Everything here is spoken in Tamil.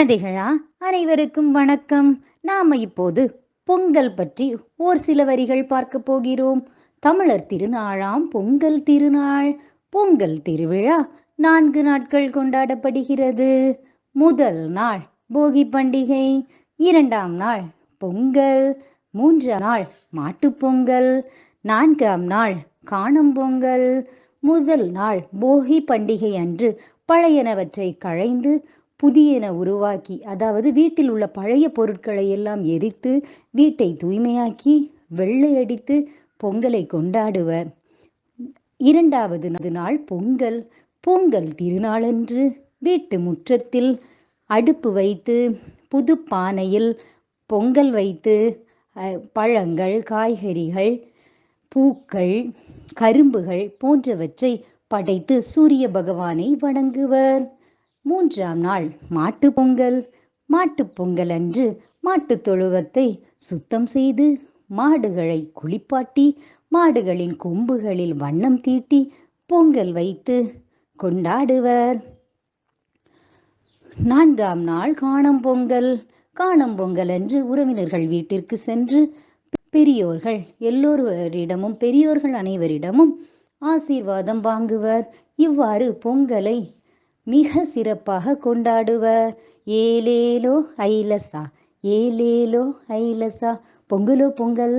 குழந்தைகளா, அனைவருக்கும் வணக்கம். நாம இப்போது பொங்கல் பற்றி ஓர் சில வரிகள் பார்க்க போகிறோம். தமிழர் திருநாளாம் பொங்கல் திருநாள். பொங்கல் திருவிழா 4 நாட்கள் கொண்டாடப்படுகிறது. முதல் நாள் போகி பண்டிகை, 2ஆம் நாள் பொங்கல், 3ஆம் நாள் மாட்டுப்பொங்கல், 4ஆம் நாள் காணும் பொங்கல். முதல் நாள் போகி பண்டிகை அன்று பழையனவற்றை களைந்து புதியன உருவாக்கி, அதாவது வீட்டில் உள்ள பழைய பொருட்களை எல்லாம் எரித்து வீட்டை தூய்மையாக்கி வெள்ளை அடித்து பொங்கலை கொண்டாடுவர். 2வது நாள் பொங்கல். பொங்கல் திருநாளன்று வீட்டு முற்றத்தில் அடுப்பு வைத்து புது பானையில் பொங்கல் வைத்து பழங்கள், காய்கறிகள், பூக்கள், கரும்புகள் போன்றவற்றை படைத்து சூரிய பகவானை வணங்குவர். 3ஆம் நாள் மாட்டுப்பொங்கல். மாட்டுப்பொங்கல் அன்று மாட்டுத் தொழுவத்தை சுத்தம் செய்து மாடுகளை குளிப்பாட்டி மாடுகளின் கொம்புகளில் வண்ணம் தீட்டி பொங்கல் வைத்து கொண்டாடுவர். 4ஆம் நாள் காணும் பொங்கல். காணும் பொங்கல் அன்று உறவினர்கள் வீட்டிற்கு சென்று பெரியோர்கள் அனைவரிடமும் ஆசீர்வாதம் வாங்குவர். இவ்வாறு பொங்கலை மிக சிறப்பாக கொண்டாடுவர். ஏலேலோ ஐலசா, ஏலேலோ ஐலசா, பொங்கலோ பொங்கல்,